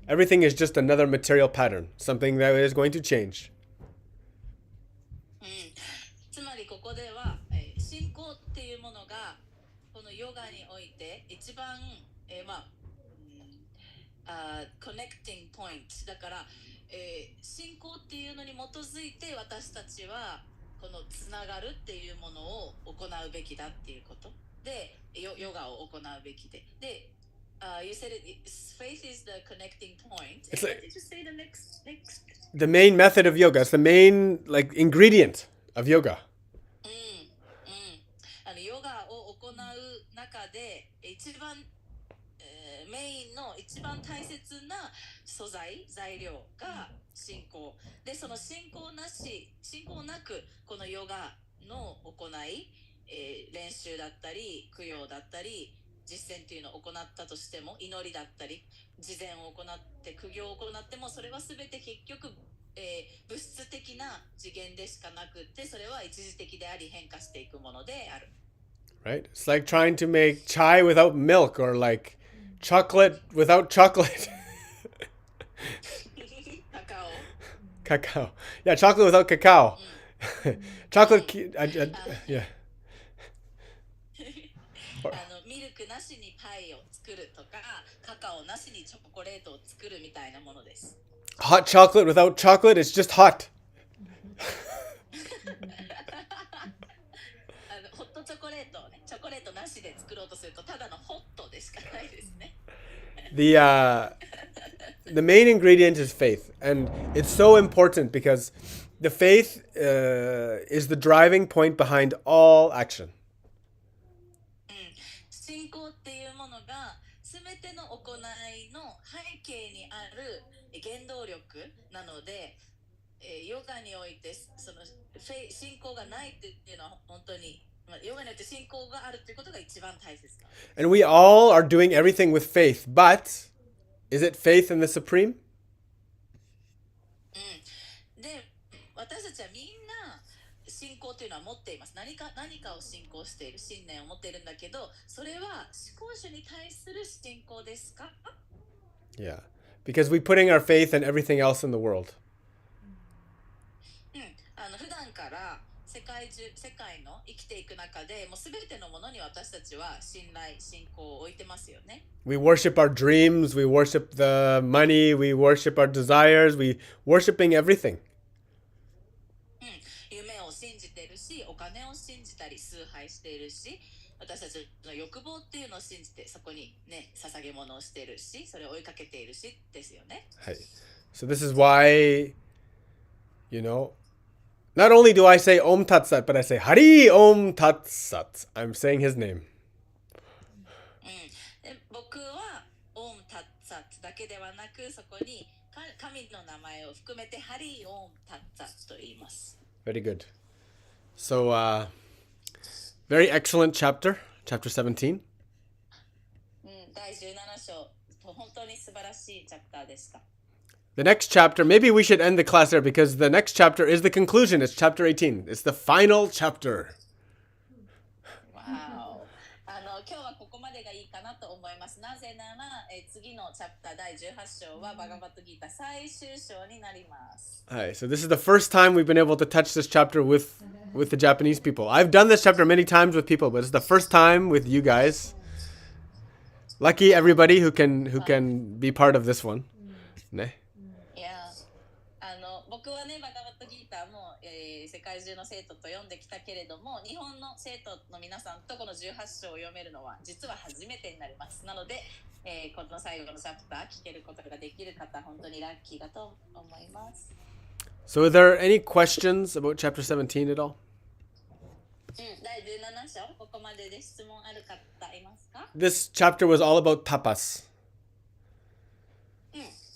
everything is just another material pattern, something that is going to change. つまりここでは、信仰っていうものがこのヨガにおいて一番、コネクティングポイントだから、信仰っていうのに基づいて私たちはこのつながるっていうものを行うべきだっていうことで、ヨガを行うべきで。でyou said faith is the connecting point. It's what did you say the next? The main method of yoga. It's the main ingredient of yoga. ヨガを行う中で一番、メインの一番大切な材料が信仰で、その信仰なくこのヨガの行い、練習だったり供養だったり実践っていうのを行ったとしても、祈りだったり慈善を行って苦行を行っても、それは全て結局、物質的な次元でしかなくって、それは一時的であり変化していくものである。Right? It's like trying to make chai without milk, or like chocolate without chocolate. Cacao. Yeah, chocolate without cacao. Chocolate, yeah. ミルクなしにパイを作るとか、カカオなしにチョコレートを作るみたいなものです。Hot chocolate without chocolate is just hot. ホットチョコレートをね、チョコレートなしで作ろうとするとただのホットでしかないですね。The main ingredient is faith, and it's so important because the faith is the driving point behind all action. 信仰っていうものが全ての行いの背景にある原動力なので、ヨガにおいてその信仰がないっていうのは本当に、ヨガによって信仰があるっていうことが一番大切だ。And we all are doing everything with faith, but is it faith in the Supreme? で、私たちはみんな信仰というのは持っています。何かを信仰している、信念を持っているんだけど、それは至高主に対する信仰ですか？ Yeah, because we're putting our faith in everything else in the world. 普段から世界の生きていく中でもう全てのものに私たちは信仰を置いてますよね。We worship our dreams, we worship the money, we worship our desires, we worshiping everything. 夢を信じているし、お金を信じたり崇拝しているし、私たちの欲望っていうのを信じてそこにね捧げ物をしているし、それを追いかけているしですよね。はい。So this is why, not only do I say Om Tat Sat, but I say Hari Om Tat Sat. I'm saying his name. で僕はオンタッツァッツだけではなく、そこに神の名前を含めてハリーオンタッツァッツと言います。Very good. So, very excellent chapter 17. 第17章、本当に素晴らしいチャプターでした。The next chapter, maybe we should end the class there because the next chapter is the conclusion. It's chapter 18. It's the final chapter. Wow. 今日はここまでがいいかなと思います。なぜなら、次のチャプター第18章はバガバットギータ最終章になります。Hi, so this is the first time we've been able to touch this chapter with the Japanese people. I've done this chapter many times with people, but it's the first time with you guys. Lucky everybody who can be part of this one. ね。いや、僕はね、バガバットギータも、世界中の生徒と読んできたけれども、日本の生徒の皆さんとこの18章を読めるのは実は初めてになります。なので、この最後のチャプター聞けることができる方、本当にラッキーだと思います。So are there any questions about chapter 17 at all? 第17章、ここまでで質問ある方いますか？ This chapter was all about tapas.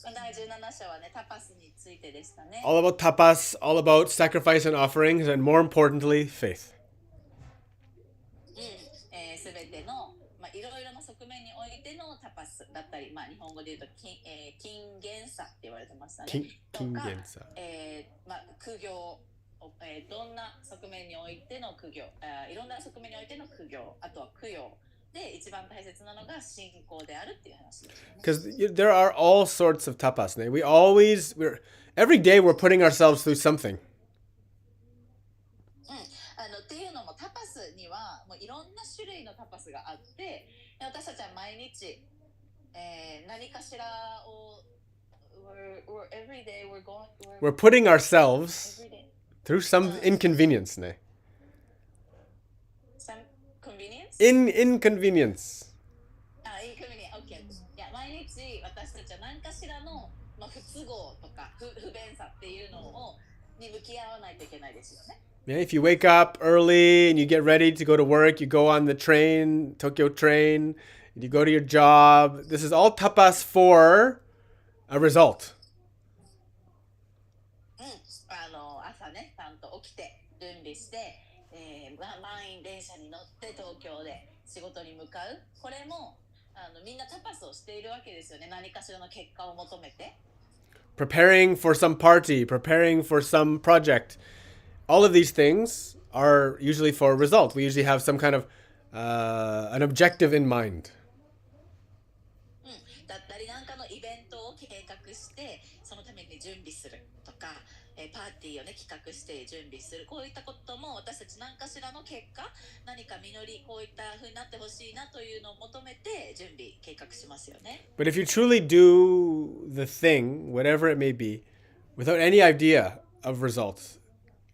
第17章はね、タパスについてでしたね。All about tapas, all about sacrifice and offerings, and more importantly, faith. すべての、いろいろな側面においてのタパスだったり、日本語で言うと金言さって言われてましたね。金言さ。苦行、どんな側面においての苦行、いろんな側面においての苦行、あとは供養。で一番大切なのが信仰であるっていう話ですよね。Because there are all sorts of tapas. Every day we're putting ourselves through something. っていうのもタパスにはもういろんな種類のタパスがあって、私たちは毎日、何かしらをwe're putting ourselves through some inconvenience ね。Inconvenience. Inconvenience. OK. いや、毎日私たちは何かしらの、不都合とか不便さっていうのに向き合わないといけないですよね。Yeah, if you wake up early and you get ready to go to work, you go on the train, Tokyo train, and you go to your job. This is all tapas for a result. 朝ね、ちゃんと起きて準備して。満員電車に乗って東京で仕事に向かう。これもみんなタパスをしているわけですよね。何かしらの結果を求めて。Preparing for some party, preparing for some project. All of these things are usually for a result. We usually have some kind of an objective in mind. だったり何かのイベントを計画してそのために準備するとか。パーティーをね企画して準備する、こういったことも私たち何かしらの結果、何か実り、こういった風になってほしいなというのを求めて準備計画しますよね。But if you truly do the thing, whatever it may be, without any idea of results,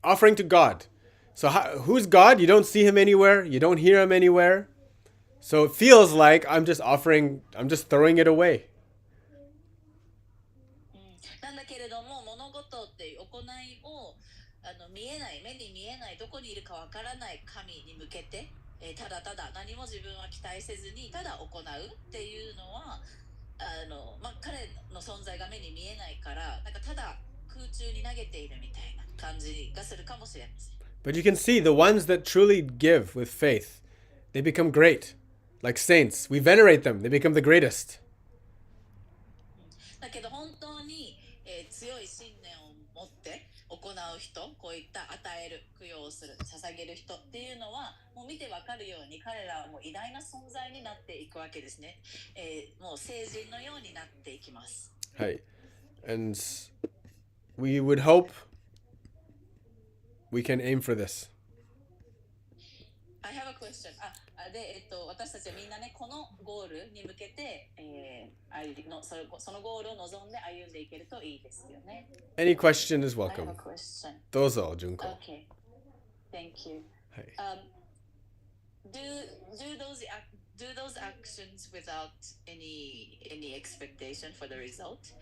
offering to God. So who's God? You don't see him anywhere. You don't hear him anywhere. So it feels like I'm just throwing it away. なんだけれども、物事っていう行いを見えない、目に見えない、どこにいるかわからない神に向けて、ただただ何も自分は期待せずにただ行うっていうのは、彼の存在が目に見えないから、なんかただ空中に投げているみたいな感じがするかもしれません。But you can see the ones that truly give with faith, they become great. Like saints. We venerate them. They become the greatest. だけど本当に、強い信念を持って行う人、こういった与える、供養する、捧げる人っていうのは、もう見てわかるように彼らはもう偉大な存在になっていくわけですね。もう聖人のようになっていきます。はい。And we would hope we can aim for this. I have a question. で、私たちはみんなね、このゴールに向けて、そのゴールを望んで歩んでいけるといいですよね。Any question is I have welcome. a question. どうぞ、Junko. Okay. Thank you. はい。Do those actions without any expectation for the result?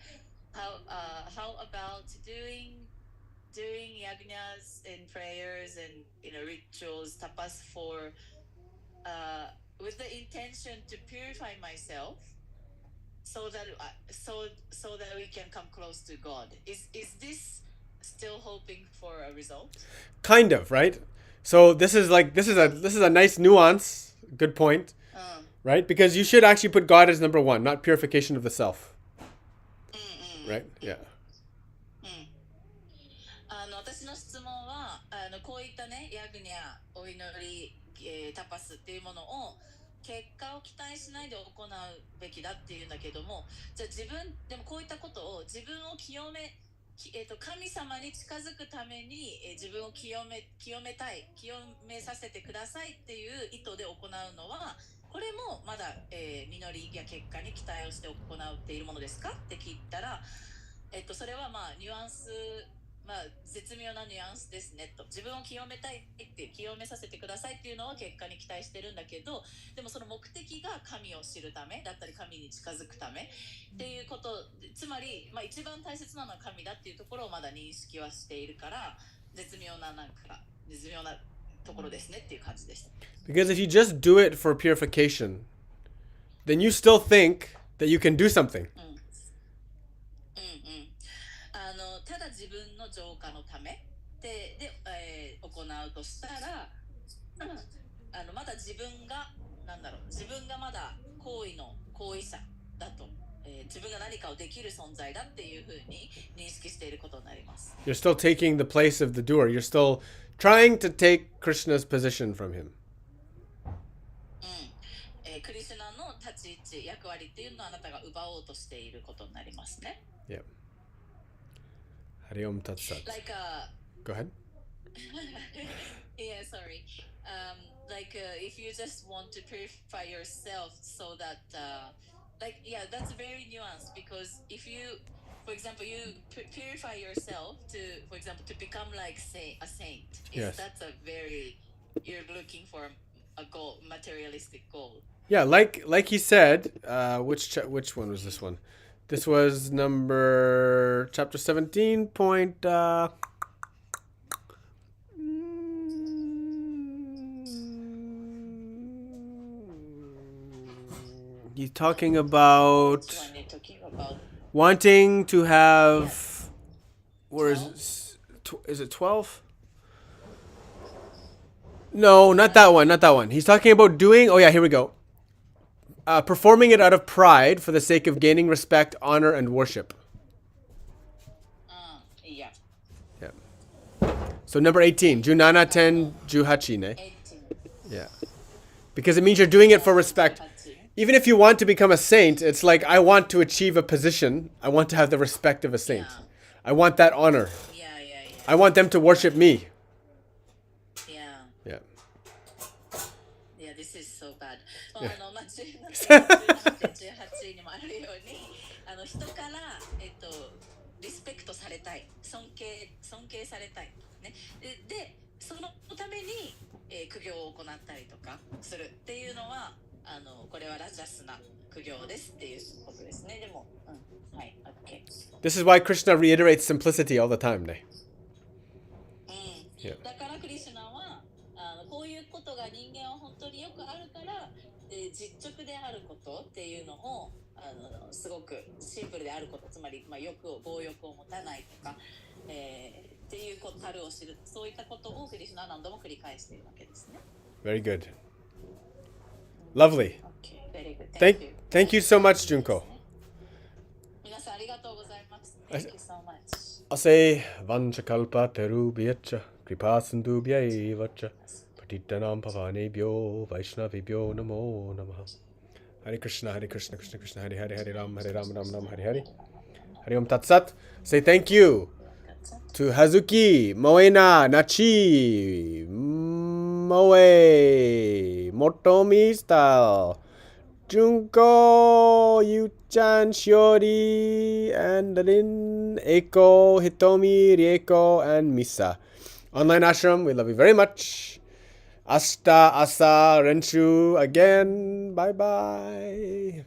How about doing yagnas and prayers and rituals tapas for with the intention to purify myself so that we can come close to God? Is this still hoping for a result? Kind of, right? So this is a nice nuance. Good point. Right? Because you should actually put God as number one, not purification of the self. Right? Yeah. 私の質問はこういったねヤグニャお祈り、タパスっていうものを結果を期待しないで行うべきだっていうんだけども、じゃあでもこういったことを自分を清め神様に近づくために、自分を清めさせてくださいっていう意図で行うのは、これもまだ、実りや結果に期待をして行っているものですかって聞いたら、それはまあニュアンス、絶妙なニュアンスですねと。自分を清めたいって清めさせてくださいっていうのは結果に期待してるんだけど、でもその目的が神を知るためだったり神に近づくためっていうこと、つまり、一番大切なのは神だっていうところをまだ認識はしているから、絶妙なところですねっていう感じでした。Because if you just do it for purification, then you still think that you can do something. ただ自分の浄化のためで行うとしたら、まだ自分がまだ行為者だと、自分が何かをできる存在だっていうふうに認識していることになります。You're still taking the place of the doer. You're still trying to take Krishna's position from him. クリシュナの立ち位置、役割っていうのはあなたが奪おうとしていることになりますね。Yeah. Hari Om Tat Sat. Go ahead. Yeah, sorry. If you just want to purify yourself so that, that's very nuanced because if you, for example, you purify yourself for example, to become like a saint. Yes. That's you're looking for a goal, materialistic goal. Yeah, like he said, which one was this one? This was chapter 17 point. He's talking about wanting to have. Where is it 12? No, not that one. Not that one. He's talking about doing. Oh yeah, here we go. Performing it out of pride for the sake of gaining respect, honor, and worship. Yeah. Yeah. So number 18, Junana 10 Juhachi, ne? 18. Yeah. Because it means you're doing it for respect. Even if you want to become a saint, it's like, I want to achieve a position. I want to have the respect of a saint. Yeah. I want that honor. Yeah. I want them to worship me. Yeah. Yeah, this is so bad. 18にもあるように、人からリスペクトされたい、尊敬されたいね。でそのために、苦行を行ったりとかするっていうのはこれはラジャスな苦行ですっていうことですね。でも、はい、OK。This is why Krishna reiterates simplicity all the time, ne? Yeah. だからクリシュナはこういうことが人間は本当によくあるから実直であることっていうのをすごくシンプルであること、つまり、欲を強欲を持たないとか、っていうこと、樽を知る、そういったことをクリシュナは何度も繰り返しているわけですね。Very good. Lovely. Okay, very good. Thank you so much, Junko. 皆さんありがとうございます。Thank you so much. I'll say Vanchakalpa Terubhyacha Kripa Sindhubhyaivacha Patitanam Pavanebhyo Vaishnavibhyo Namo Namaha. Hare Krishna, Krishna Krishna, Hare Hare, Hare Ram, Ram Ram, Hare Hare. Hare Om Tat Sat. Say thank you to Hazuki, Moena, Nachi, Moe, Motomi style, Junko, Yuchan, Shiori, and Lin, Eiko, Hitomi, Rieko, and Misa. Online Ashram, we love you very much. Asta, Asa, Renshu, again. Bye-bye.